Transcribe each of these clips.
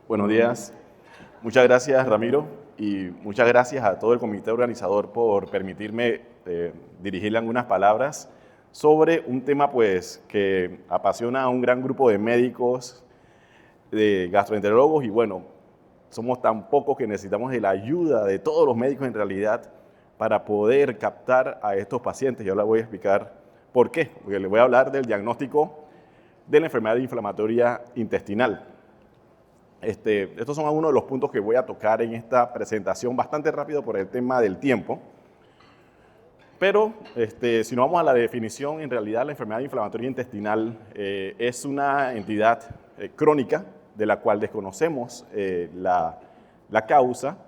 Buenos días. Muchas gracias, Ramiro, y muchas gracias a todo el comité organizador por permitirme dirigirle algunas palabras sobre un tema pues, que apasiona a un gran grupo de médicos, de gastroenterólogos, y bueno, somos tan pocos que necesitamos de la ayuda de todos los médicos en realidad para poder captar a estos pacientes. Y ahora voy a explicar por qué, porque les voy a hablar del diagnóstico de la enfermedad inflamatoria intestinal. Estos son algunos de los puntos que voy a tocar en esta presentación, bastante rápido por el tema del tiempo. Pero si nos vamos a la definición, en realidad la enfermedad inflamatoria intestinal es una entidad crónica de la cual desconocemos la causa,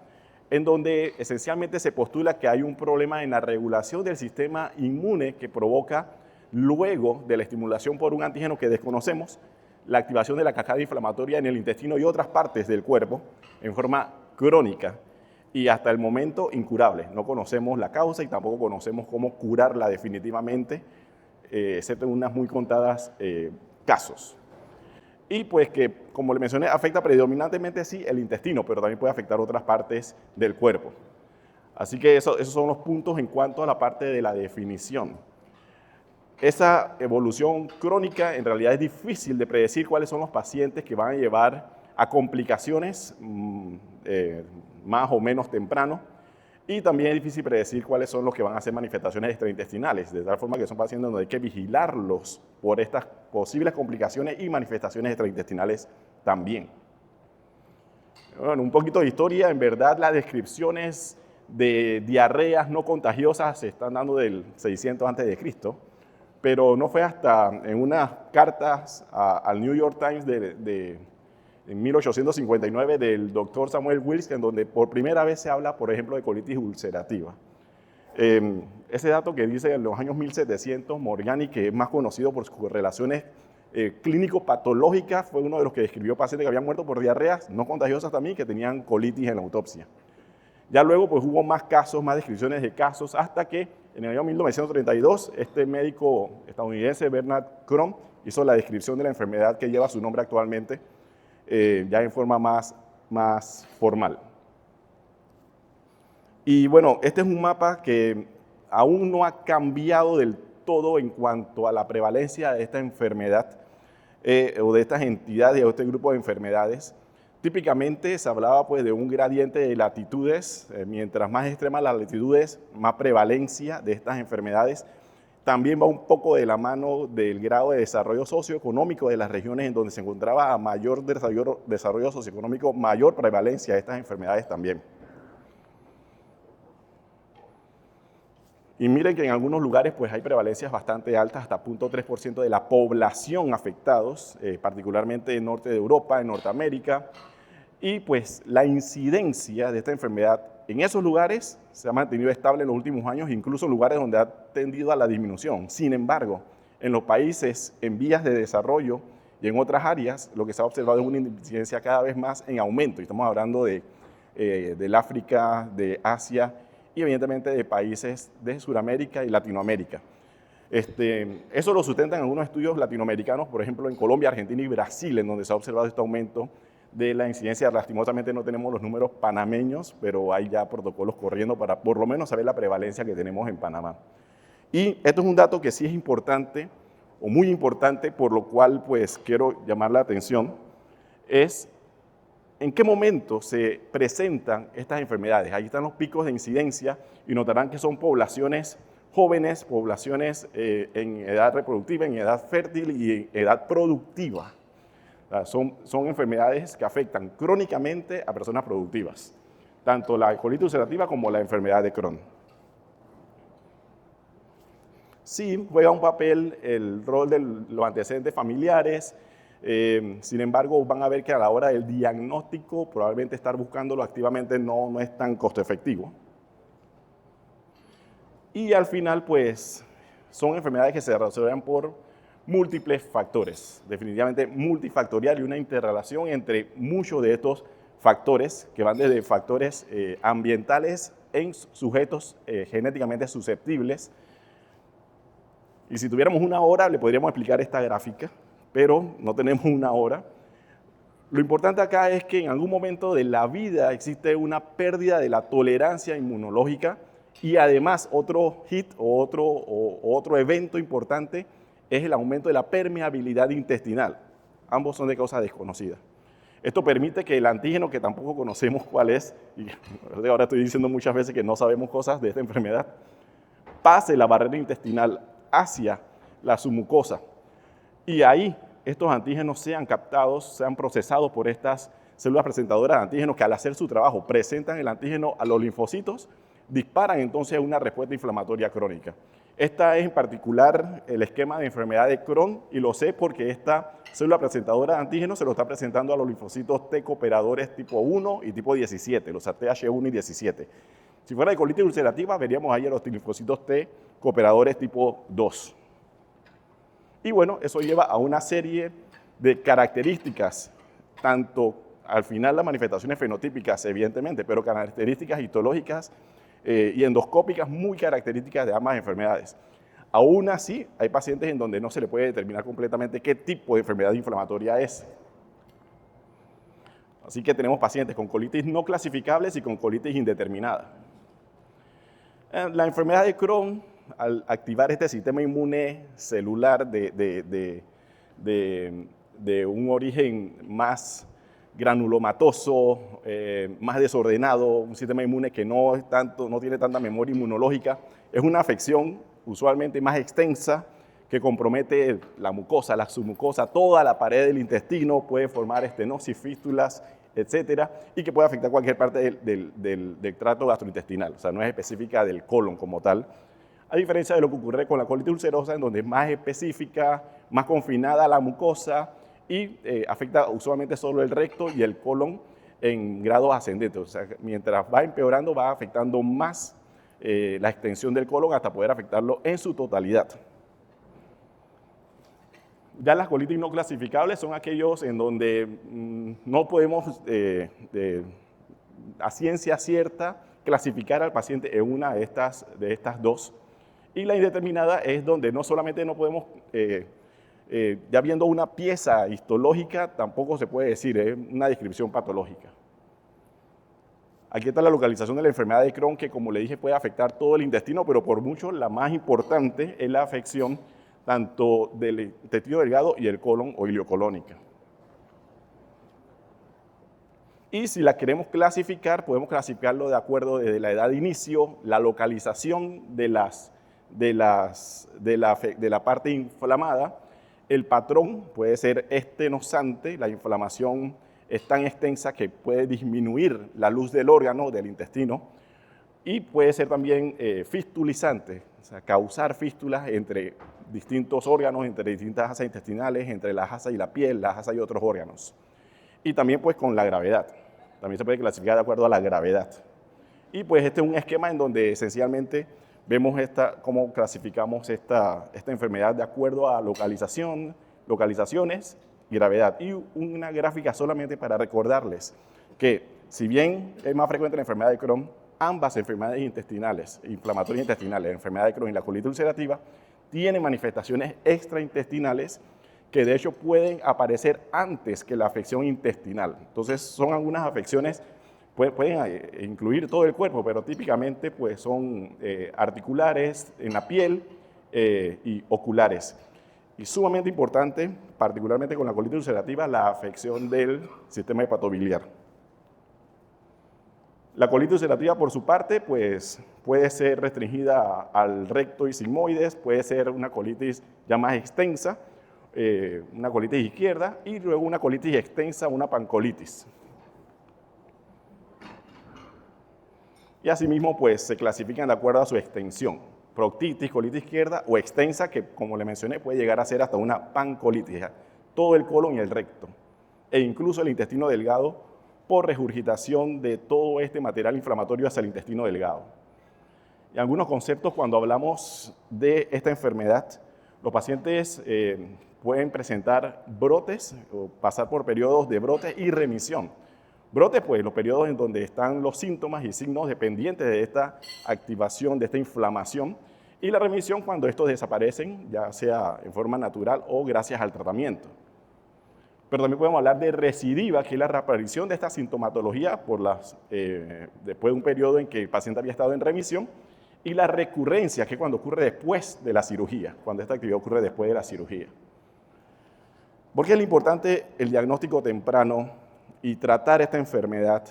en donde esencialmente se postula que hay un problema en la regulación del sistema inmune que provoca, luego de la estimulación por un antígeno que desconocemos, la activación de la cascada inflamatoria en el intestino y otras partes del cuerpo en forma crónica y hasta el momento incurable. No conocemos la causa y tampoco conocemos cómo curarla definitivamente, excepto en unas muy contadas casos. Y pues que, como le mencioné, afecta predominantemente sí el intestino, pero también puede afectar otras partes del cuerpo. Así que esos son los puntos en cuanto a la parte de la definición. Esa evolución crónica en realidad es difícil de predecir cuáles son los pacientes que van a llevar a complicaciones más o menos temprano, y también es difícil predecir cuáles son los que van a hacer manifestaciones extraintestinales, de tal forma que son pacientes donde hay que vigilarlos por estas posibles complicaciones y manifestaciones extraintestinales también. Bueno, un poquito de historia, en verdad las descripciones de diarreas no contagiosas se están dando del 600 a.C., pero no fue hasta en unas cartas al New York Times en 1859 del doctor Samuel Wilkes, en donde por primera vez se habla, por ejemplo, de colitis ulcerativa. Ese dato que dice en los años 1700, Morgani, que es más conocido por sus correlaciones clínico-patológicas, fue uno de los que describió pacientes que habían muerto por diarreas no contagiosas también, que tenían colitis en la autopsia. Ya luego pues, hubo más casos, más descripciones de casos, hasta que en el año 1932 este médico estadounidense, Bernard Crum, hizo la descripción de la enfermedad que lleva su nombre actualmente, ya en forma más formal. Y bueno, este es un mapa que aún no ha cambiado del todo en cuanto a la prevalencia de esta enfermedad o de estas entidades o de este grupo de enfermedades. Típicamente se hablaba pues, de un gradiente de latitudes, mientras más extremas las latitudes, más prevalencia de estas enfermedades. También va un poco de la mano del grado de desarrollo socioeconómico de las regiones en donde se encontraba a mayor desarrollo socioeconómico, mayor prevalencia de estas enfermedades también. Y miren que en algunos lugares pues, hay prevalencias bastante altas, hasta 0.3% de la población afectados, particularmente en norte de Europa, en Norteamérica. Y pues la incidencia de esta enfermedad en esos lugares se ha mantenido estable en los últimos años, incluso en lugares donde ha tendido a la disminución. Sin embargo, en los países en vías de desarrollo y en otras áreas, lo que se ha observado es una incidencia cada vez más en aumento. Y estamos hablando del África, de Asia y evidentemente de países de Sudamérica y Latinoamérica. Eso lo sustentan algunos estudios latinoamericanos, por ejemplo en Colombia, Argentina y Brasil, en donde se ha observado este aumento de la incidencia. Lastimosamente no tenemos los números panameños, pero hay ya protocolos corriendo para por lo menos saber la prevalencia que tenemos en Panamá. Y esto es un dato que sí es importante, o muy importante, por lo cual pues quiero llamar la atención, es en qué momento se presentan estas enfermedades. Ahí están los picos de incidencia y notarán que son poblaciones jóvenes, poblaciones en edad reproductiva, en edad fértil y en edad productiva. Son enfermedades que afectan crónicamente a personas productivas, tanto la colitis ulcerativa como la enfermedad de Crohn. Sí, juega un papel el rol de los antecedentes familiares, sin embargo van a ver que a la hora del diagnóstico probablemente estar buscándolo activamente no es tan costo efectivo. Y al final pues son enfermedades que se desarrollan por múltiples factores, definitivamente multifactorial, y una interrelación entre muchos de estos factores que van desde factores ambientales en sujetos genéticamente susceptibles. Y si tuviéramos una hora le podríamos explicar esta gráfica, pero no tenemos una hora. Lo importante acá es que en algún momento de la vida existe una pérdida de la tolerancia inmunológica y además otro hit o otro evento importante es el aumento de la permeabilidad intestinal. Ambos son de causa desconocida. Esto permite que el antígeno, que tampoco conocemos cuál es, y ahora estoy diciendo muchas veces que no sabemos cosas de esta enfermedad, pase la barrera intestinal hacia la submucosa y ahí estos antígenos sean captados, sean procesados por estas células presentadoras de antígenos que al hacer su trabajo presentan el antígeno a los linfocitos, disparan entonces una respuesta inflamatoria crónica. Esta es en particular el esquema de enfermedad de Crohn y lo sé porque esta célula presentadora de antígenos se lo está presentando a los linfocitos T cooperadores tipo 1 y tipo 17, los TH1 y 17. Si fuera de colitis ulcerativa, veríamos ahí a los linfocitos T cooperadores tipo 2. Y bueno, eso lleva a una serie de características, tanto al final las manifestaciones fenotípicas, evidentemente, pero características histológicas y endoscópicas muy características de ambas enfermedades. Aún así, hay pacientes en donde no se le puede determinar completamente qué tipo de enfermedad inflamatoria es. Así que tenemos pacientes con colitis no clasificables y con colitis indeterminada. La enfermedad de Crohn, al activar este sistema inmune celular de un origen más granulomatoso, más desordenado, un sistema inmune que no tiene tanta memoria inmunológica, es una afección usualmente más extensa que compromete la mucosa, la submucosa, toda la pared del intestino, puede formar estenosis, fístulas, etcétera, y que puede afectar cualquier parte del tracto gastrointestinal, o sea, no es específica del colon como tal, a diferencia de lo que ocurre con la colitis ulcerosa, en donde es más específica, más confinada a la mucosa y afecta usualmente solo el recto y el colon en grados ascendentes, o sea, mientras va empeorando, va afectando más la extensión del colon hasta poder afectarlo en su totalidad. Ya las colitis no clasificables son aquellos en donde no podemos a ciencia cierta clasificar al paciente en una de estas dos. Y la indeterminada es donde no solamente no podemos, ya viendo una pieza histológica, tampoco se puede decir, es una descripción patológica. Aquí está la localización de la enfermedad de Crohn, que como le dije puede afectar todo el intestino, pero por mucho la más importante es la afección tanto del intestino delgado y el colon o ileocolónica. Y si la queremos clasificar, podemos clasificarlo de acuerdo desde la edad de inicio, la localización de la parte inflamada, el patrón puede ser estenosante, la inflamación es tan extensa que puede disminuir la luz del órgano, del intestino, y puede ser también fistulizante, o sea, causar fístulas entre distintos órganos, entre distintas asas intestinales, entre la asa y la piel, la asa y otros órganos. Y también pues con la gravedad, también se puede clasificar de acuerdo a la gravedad. Y pues este es un esquema en donde esencialmente vemos cómo clasificamos esta enfermedad de acuerdo a localizaciones y gravedad. Y una gráfica solamente para recordarles que si bien es más frecuente la enfermedad de Crohn, ambas enfermedades intestinales, inflamatorias intestinales, la enfermedad de Crohn y la colitis ulcerativa, tienen manifestaciones extraintestinales que de hecho pueden aparecer antes que la afección intestinal. Entonces son algunas afecciones, pueden incluir todo el cuerpo, pero típicamente pues, son articulares, en la piel y oculares. Y sumamente importante, particularmente con la colitis ulcerativa, la afección del sistema hepatobiliar. La colitis ulcerativa, por su parte, pues, puede ser restringida al recto y sigmoides, puede ser una colitis ya más extensa, una colitis izquierda, y luego una colitis extensa, una pancolitis. Y asimismo, pues, se clasifican de acuerdo a su extensión. Proctitis, colitis izquierda o extensa, que como le mencioné, puede llegar a ser hasta una pancolitis, todo el colon y el recto, e incluso el intestino delgado, por regurgitación de todo este material inflamatorio hacia el intestino delgado. Y algunos conceptos cuando hablamos de esta enfermedad, los pacientes pueden presentar brotes o pasar por periodos de brotes y remisión. Brotes, pues, los periodos en donde están los síntomas y signos dependientes de esta activación, de esta inflamación, y la remisión cuando estos desaparecen, ya sea en forma natural o gracias al tratamiento. pero también podemos hablar de recidiva, que es la reaparición de esta sintomatología después de un periodo en que el paciente había estado en remisión, y la recurrencia, que es cuando ocurre después de la cirugía, cuando esta actividad ocurre después de la cirugía. ¿Por qué es importante el diagnóstico temprano y tratar esta enfermedad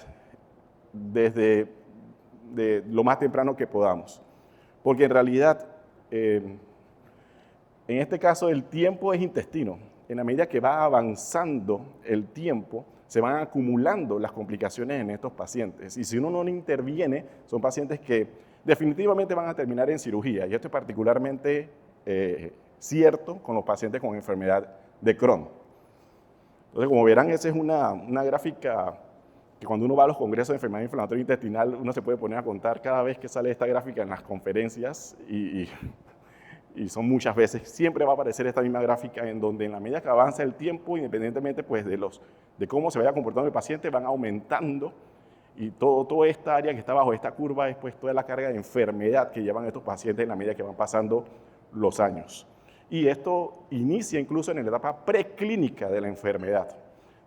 desde lo más temprano que podamos? Porque en realidad, en este caso, el tiempo es intestino. En la medida que va avanzando el tiempo, se van acumulando las complicaciones en estos pacientes. Y si uno no interviene, son pacientes que definitivamente van a terminar en cirugía. Y esto es particularmente cierto con los pacientes con enfermedad de Crohn. Entonces, como verán, esa es una gráfica que cuando uno va a los congresos de enfermedad inflamatoria intestinal, uno se puede poner a contar cada vez que sale esta gráfica en las conferencias y son muchas veces, siempre va a aparecer esta misma gráfica en donde en la medida que avanza el tiempo, independientemente pues, de cómo se vaya comportando el paciente, van aumentando y toda esta área que está bajo esta curva es pues, toda la carga de enfermedad que llevan estos pacientes en la medida que van pasando los años. Y esto inicia incluso en la etapa preclínica de la enfermedad,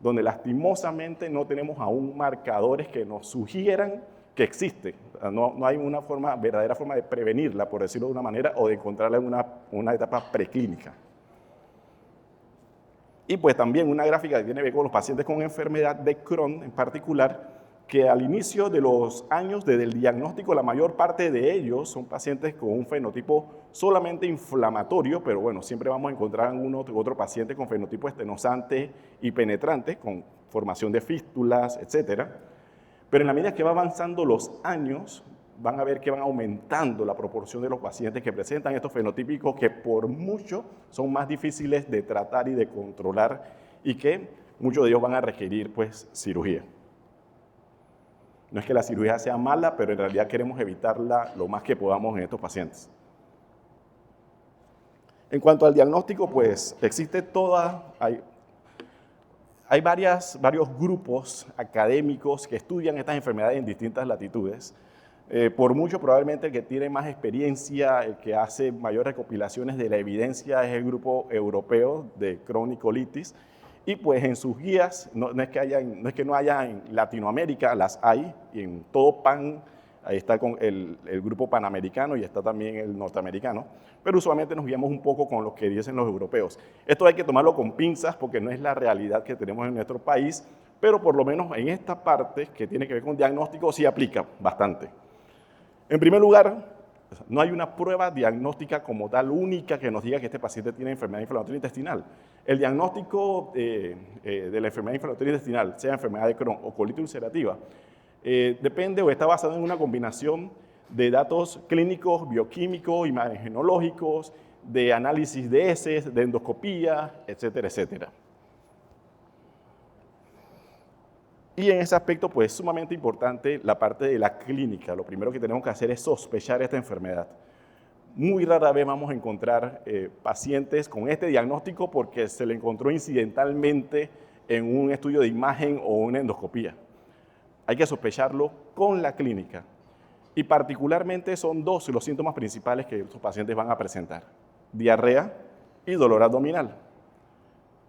donde lastimosamente no tenemos aún marcadores que nos sugieran que existe. No hay una verdadera forma de prevenirla, por decirlo de una manera, o de encontrarla en una etapa preclínica. Y pues también una gráfica que tiene que ver con los pacientes con enfermedad de Crohn en particular, que al inicio de los años desde el diagnóstico, la mayor parte de ellos son pacientes con un fenotipo solamente inflamatorio, pero bueno, siempre vamos a encontrar otro paciente con fenotipo estenosante y penetrante, con formación de fístulas, etcétera. Pero en la medida que va avanzando los años, van a ver que van aumentando la proporción de los pacientes que presentan estos fenotípicos que por mucho son más difíciles de tratar y de controlar y que muchos de ellos van a requerir pues cirugía. No es que la cirugía sea mala, pero en realidad queremos evitarla lo más que podamos en estos pacientes. En cuanto al diagnóstico, pues existe hay varios grupos académicos que estudian estas enfermedades en distintas latitudes. Por mucho, probablemente el que tiene más experiencia, el que hace mayores recopilaciones de la evidencia es el grupo europeo de Crohn y colitis. Y pues en sus guías, no es que no haya en Latinoamérica, las hay, y en todo PAN, ahí está con el grupo panamericano y está también el norteamericano, pero usualmente nos guiamos un poco con lo que dicen los europeos. Esto hay que tomarlo con pinzas porque no es la realidad que tenemos en nuestro país, pero por lo menos en esta parte que tiene que ver con diagnóstico sí aplica bastante. En primer lugar, no hay una prueba diagnóstica como tal única que nos diga que este paciente tiene enfermedad inflamatoria intestinal. El diagnóstico de la enfermedad inflamatoria intestinal, sea enfermedad de Crohn o colitis ulcerativa, depende o está basado en una combinación de datos clínicos, bioquímicos, imagenológicos, de análisis de heces, de endoscopía, etcétera, etcétera. Y en ese aspecto, pues, es sumamente importante la parte de la clínica. Lo primero que tenemos que hacer es sospechar esta enfermedad. Muy rara vez vamos a encontrar pacientes con este diagnóstico porque se le encontró incidentalmente en un estudio de imagen o una endoscopía. Hay que sospecharlo con la clínica. Y particularmente son dos los síntomas principales que estos pacientes van a presentar: diarrea y dolor abdominal.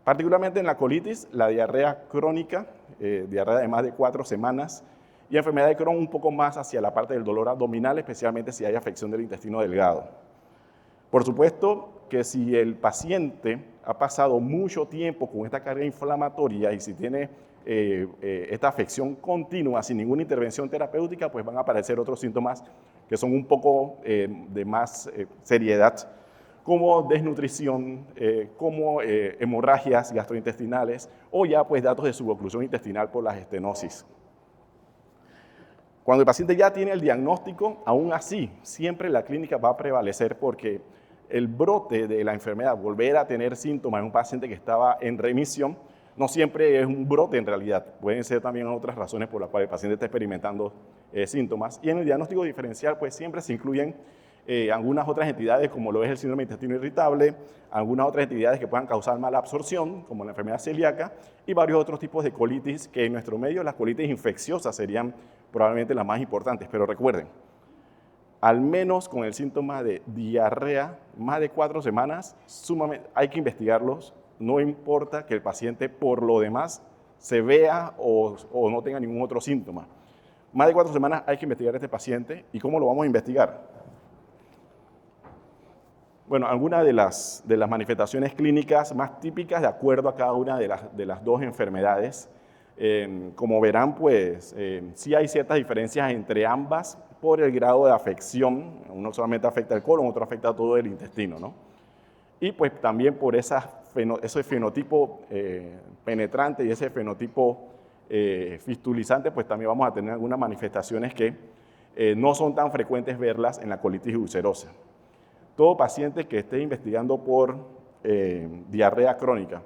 Particularmente en la colitis, la diarrea crónica, diarrea de más de 4 semanas, y enfermedad de Crohn un poco más hacia la parte del dolor abdominal, especialmente si hay afección del intestino delgado. Por supuesto que si el paciente ha pasado mucho tiempo con esta carga inflamatoria y si tiene esta afección continua sin ninguna intervención terapéutica, pues van a aparecer otros síntomas que son un poco de más seriedad, como desnutrición, como hemorragias gastrointestinales o ya pues datos de suboclusión intestinal por la estenosis. Cuando el paciente ya tiene el diagnóstico, aún así, siempre la clínica va a prevalecer porque el brote de la enfermedad, volver a tener síntomas en un paciente que estaba en remisión, no siempre es un brote en realidad. Pueden ser también otras razones por las cuales el paciente está experimentando síntomas. Y en el diagnóstico diferencial, pues siempre se incluyen algunas otras entidades como lo es el síndrome de intestino irritable, algunas otras entidades que puedan causar mala absorción, como la enfermedad celíaca, y varios otros tipos de colitis que en nuestro medio las colitis infecciosas serían probablemente las más importantes. Pero recuerden, al menos con el síntoma de diarrea, más de 4 semanas, hay que investigarlos no importa que el paciente por lo demás se vea o no tenga ningún otro síntoma. Más de 4 semanas hay que investigar a este paciente. ¿Y cómo lo vamos a investigar? Bueno, algunas de las manifestaciones clínicas más típicas de acuerdo a cada una de las dos enfermedades. Como verán, pues sí hay ciertas diferencias entre ambas por el grado de afección. Uno solamente afecta el colon, otro afecta todo el intestino, ¿no? Y pues también por ese fenotipo penetrante y ese fenotipo fistulizante, pues también vamos a tener algunas manifestaciones que no son tan frecuentes verlas en la colitis ulcerosa. Todo paciente que esté investigando por diarrea crónica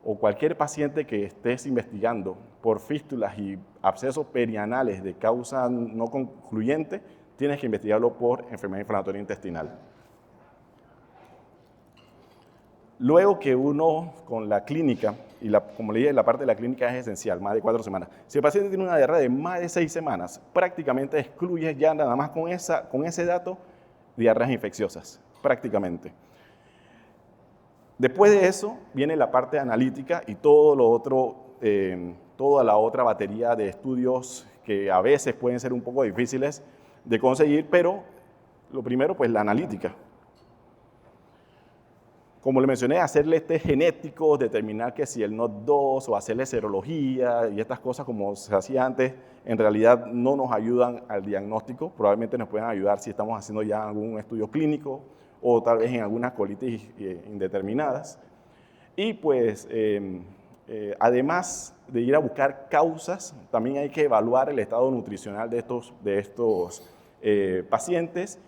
o cualquier paciente que estés investigando por fístulas y abscesos perianales de causa no concluyente, tienes que investigarlo por enfermedad inflamatoria intestinal. Luego que uno con la clínica, y como le dije, la parte de la clínica es esencial, más de 4 semanas. Si el paciente tiene una diarrea de más de 6 semanas, prácticamente excluye ya nada más con ese dato diarreas infecciosas, prácticamente. Después de eso viene la parte analítica y todo lo otro, toda la otra batería de estudios que a veces pueden ser un poco difíciles de conseguir, pero lo primero, pues la analítica. Como le mencioné, hacerle test genéticos, determinar que si el NOD2 o hacerle serología y estas cosas como se hacía antes, en realidad no nos ayudan al diagnóstico. Probablemente nos puedan ayudar si estamos haciendo ya algún estudio clínico o tal vez en algunas colitis indeterminadas. Y pues, además de ir a buscar causas, también hay que evaluar el estado nutricional de estos pacientes.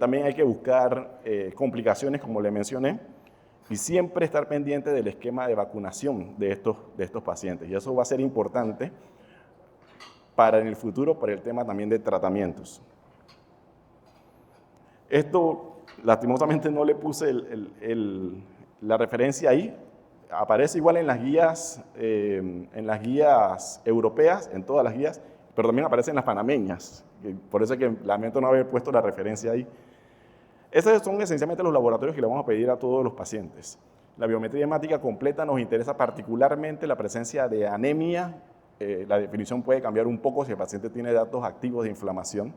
También hay que buscar complicaciones, como le mencioné, y siempre estar pendiente del esquema de vacunación de estos pacientes. Y eso va a ser importante para en el futuro, para el tema también de tratamientos. Esto, lastimosamente, no le puse la referencia ahí. Aparece igual en las guías europeas, en todas las guías, pero también aparece en las panameñas. Por eso es que lamento no haber puesto la referencia ahí. Estos son esencialmente los laboratorios que le vamos a pedir a todos los pacientes. La biometría hemática completa nos interesa particularmente la presencia de anemia. La definición puede cambiar un poco si el paciente tiene datos activos de inflamación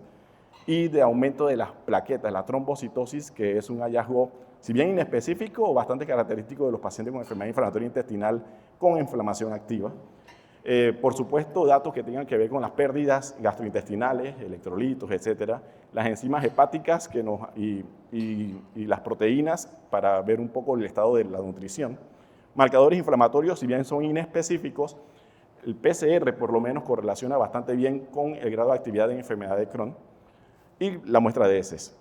y de aumento de las plaquetas, la trombocitosis, que es un hallazgo, si bien inespecífico, bastante característico de los pacientes con enfermedad inflamatoria intestinal con inflamación activa. Por supuesto, datos que tengan que ver con las pérdidas gastrointestinales, electrolitos, etcétera, las enzimas hepáticas y las proteínas para ver un poco el estado de la nutrición. Marcadores inflamatorios, si bien son inespecíficos, el PCR por lo menos correlaciona bastante bien con el grado de actividad de enfermedad de Crohn y la muestra de heces.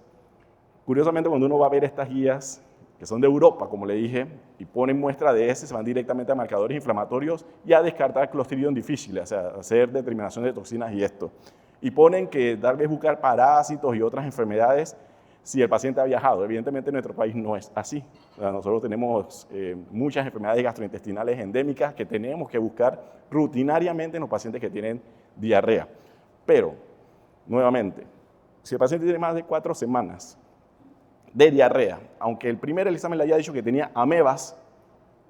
Curiosamente, cuando uno va a ver estas guías, que son de Europa, como le dije, y ponen muestra de heces, se van directamente a marcadores inflamatorios y a descartar Clostridium difficile, o sea, hacer determinación de toxinas y esto. Y ponen que tal vez buscar parásitos y otras enfermedades si el paciente ha viajado. Evidentemente en nuestro país no es así. O sea, nosotros tenemos muchas enfermedades gastrointestinales endémicas que tenemos que buscar rutinariamente en los pacientes que tienen diarrea. Pero, nuevamente, si el paciente tiene más de 4 semanas de diarrea, aunque el primer examen le haya dicho que tenía amebas,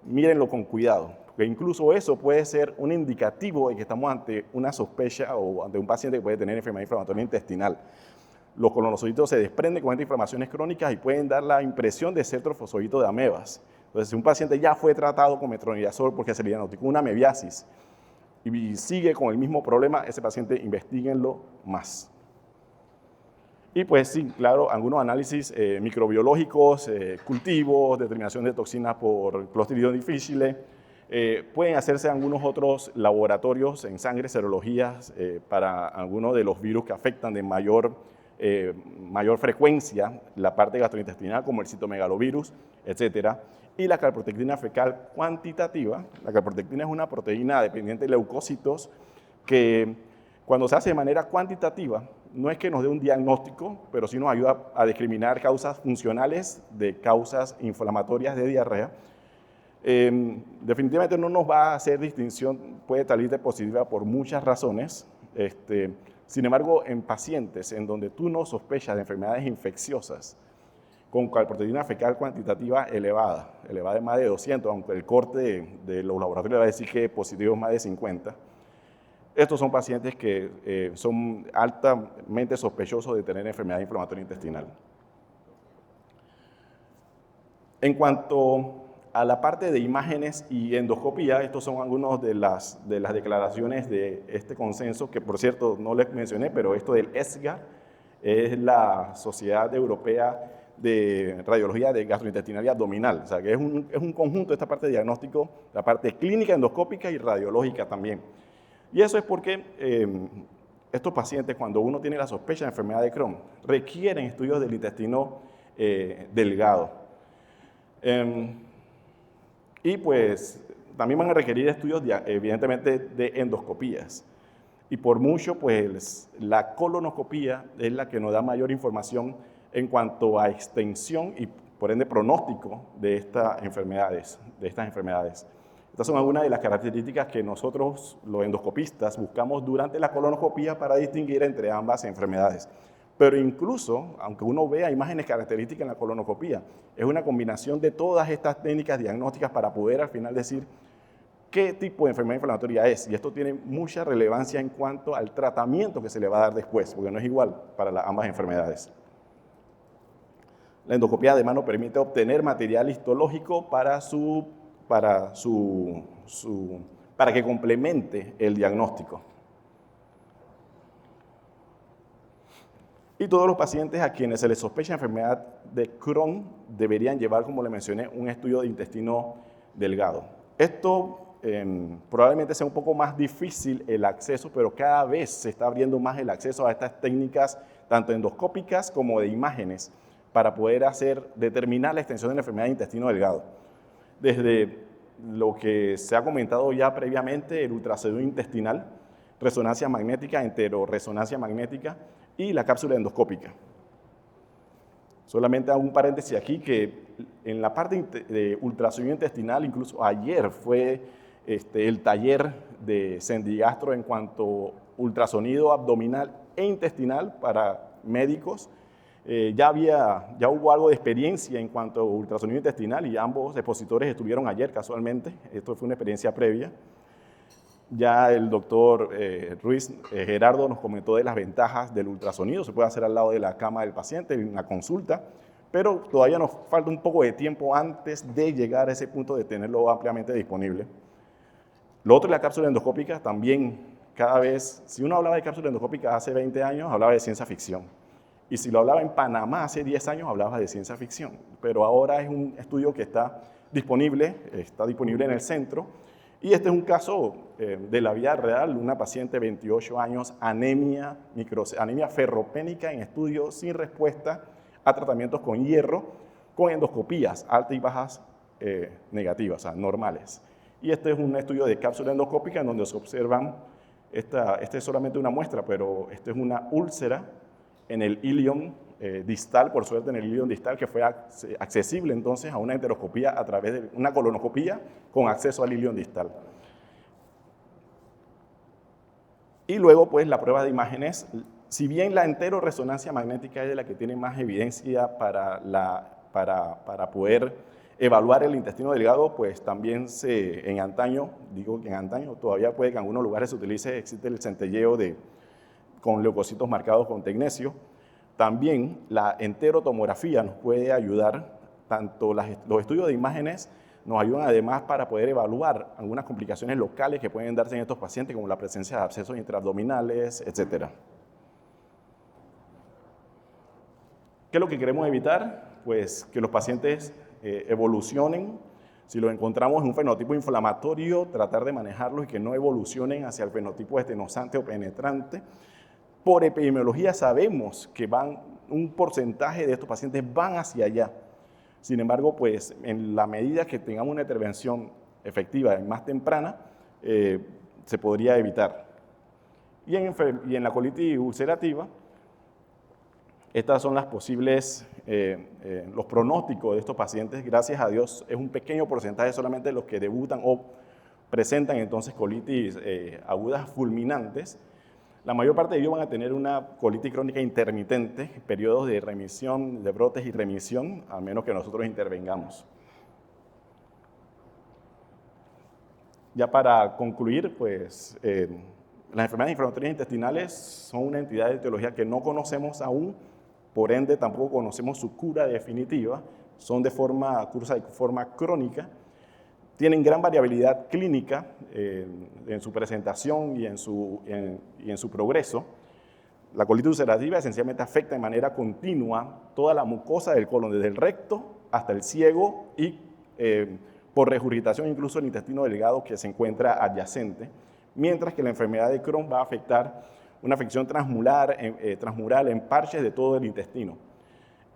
mírenlo con cuidado, porque incluso eso puede ser un indicativo de que estamos ante una sospecha o ante un paciente que puede tener enfermedad inflamatoria intestinal. Los colonosocitos se desprenden con estas inflamaciones crónicas y pueden dar la impresión de ser trofosodito de amebas. Entonces, si un paciente ya fue tratado con metronidazol porque se le diagnosticó una amebiasis y sigue con el mismo problema, ese paciente investíguenlo más. Y pues sí, claro, algunos análisis microbiológicos, cultivos, determinación de toxinas por Clostridium difficile. Pueden hacerse algunos otros laboratorios en sangre, serologías, para algunos de los virus que afectan de mayor frecuencia la parte gastrointestinal, como el citomegalovirus, etc. Y la calprotectina fecal cuantitativa. La calprotectina es una proteína dependiente de leucocitos que cuando se hace de manera cuantitativa, no es que nos dé un diagnóstico, pero sí nos ayuda a discriminar causas funcionales de causas inflamatorias de diarrea. Definitivamente no nos va a hacer distinción, puede salir de positiva por muchas razones. Sin embargo, en pacientes en donde tú no sospechas de enfermedades infecciosas, con proteína fecal cuantitativa elevada de más de 200, aunque el corte de los laboratorios va a decir que positivo es más de 50. Estos son pacientes que son altamente sospechosos de tener enfermedad inflamatoria intestinal. En cuanto a la parte de imágenes y endoscopía, estos son algunos de las declaraciones de este consenso, que por cierto no les mencioné, pero esto del ESGA es la Sociedad Europea de Radiología de Gastrointestinal y Abdominal, o sea que es un conjunto de esta parte de diagnóstico, la parte clínica, endoscópica y radiológica también. Y eso es porque estos pacientes, cuando uno tiene la sospecha de enfermedad de Crohn, requieren estudios del intestino delgado. Y pues también van a requerir estudios, evidentemente, de endoscopías. Y por mucho, pues la colonoscopía es la que nos da mayor información en cuanto a extensión y, por ende, pronóstico de estas enfermedades. Estas son algunas de las características que nosotros, los endoscopistas, buscamos durante la colonoscopía para distinguir entre ambas enfermedades. Pero incluso, aunque uno vea imágenes características en la colonoscopía, es una combinación de todas estas técnicas diagnósticas para poder al final decir qué tipo de enfermedad inflamatoria es. Y esto tiene mucha relevancia en cuanto al tratamiento que se le va a dar después, porque no es igual para ambas enfermedades. La endoscopía además nos permite obtener material histológico para que complemente el diagnóstico. Y todos los pacientes a quienes se les sospecha enfermedad de Crohn deberían llevar, como le mencioné, un estudio de intestino delgado. Esto probablemente sea un poco más difícil el acceso, pero cada vez se está abriendo más el acceso a estas técnicas, tanto endoscópicas como de imágenes, para poder determinar la extensión de la enfermedad de intestino delgado. Desde lo que se ha comentado ya previamente, el ultrasonido intestinal, resonancia magnética, enteroresonancia magnética y la cápsula endoscópica. Solamente hago un paréntesis aquí que en la parte de ultrasonido intestinal, incluso ayer fue el taller de Sendigastro en cuanto a ultrasonido abdominal e intestinal para médicos. Ya hubo algo de experiencia en cuanto a ultrasonido intestinal y ambos expositores estuvieron ayer casualmente. Esto fue una experiencia previa. Ya el doctor Ruiz Gerardo nos comentó de las ventajas del ultrasonido. Se puede hacer al lado de la cama del paciente en la consulta, pero todavía nos falta un poco de tiempo antes de llegar a ese punto de tenerlo ampliamente disponible. Lo otro es la cápsula endoscópica. También cada vez, si uno hablaba de cápsula endoscópica hace 20 años, hablaba de ciencia ficción. Y si lo hablaba en Panamá hace 10 años, hablaba de ciencia ficción. Pero ahora es un estudio que está disponible en el centro. Y este es un caso de la vida real, una paciente de 28 años, anemia ferropénica en estudio sin respuesta a tratamientos con hierro, con endoscopías altas y bajas negativas, o sea, normales. Y este es un estudio de cápsula endoscópica en donde se observan, esta es solamente una muestra, pero esta es una úlcera en el ilion distal, por suerte en el ilion distal, que fue accesible entonces a una enteroscopía a través de una colonoscopía con acceso al ilion distal. Y luego, pues, la prueba de imágenes, si bien la enteroresonancia magnética es de la que tiene más evidencia para poder evaluar el intestino delgado, pues también en antaño todavía puede que en algunos lugares existe el centelleo con leucocitos marcados con tecnecio. También la enterotomografía nos puede ayudar, tanto los estudios de imágenes nos ayudan además para poder evaluar algunas complicaciones locales que pueden darse en estos pacientes, como la presencia de abscesos intraabdominales, etc. ¿Qué es lo que queremos evitar? Pues que los pacientes evolucionen. Si los encontramos en un fenotipo inflamatorio, tratar de manejarlos y que no evolucionen hacia el fenotipo estenosante o penetrante. Por epidemiología sabemos que un porcentaje de estos pacientes van hacia allá. Sin embargo, pues en la medida que tengamos una intervención efectiva y más temprana, se podría evitar. Y en la colitis ulcerativa, estas son las posibles, los pronósticos de estos pacientes. Gracias a Dios, es un pequeño porcentaje solamente de los que debutan o presentan entonces colitis agudas fulminantes. La mayor parte de ellos van a tener una colitis crónica intermitente, periodos de remisión, de brotes y remisión, a menos que nosotros intervengamos. Ya para concluir, pues las enfermedades inflamatorias intestinales son una entidad de etiología que no conocemos aún, por ende tampoco conocemos su cura definitiva, cursan de forma crónica, tienen gran variabilidad clínica en su presentación y en su progreso. La colitis ulcerativa esencialmente afecta de manera continua toda la mucosa del colon, desde el recto hasta el ciego y por regurgitación incluso el intestino delgado que se encuentra adyacente, mientras que la enfermedad de Crohn va a afectar una afección transmural en parches de todo el intestino.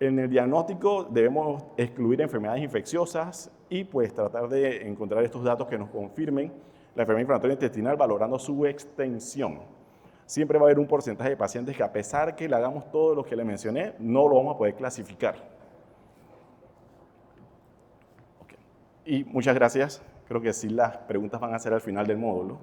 En el diagnóstico debemos excluir enfermedades infecciosas y pues tratar de encontrar estos datos que nos confirmen la enfermedad inflamatoria intestinal valorando su extensión. Siempre va a haber un porcentaje de pacientes que a pesar que le hagamos todo lo que le mencioné, no lo vamos a poder clasificar. Okay. Y muchas gracias. Creo que sí las preguntas van a ser al final del módulo.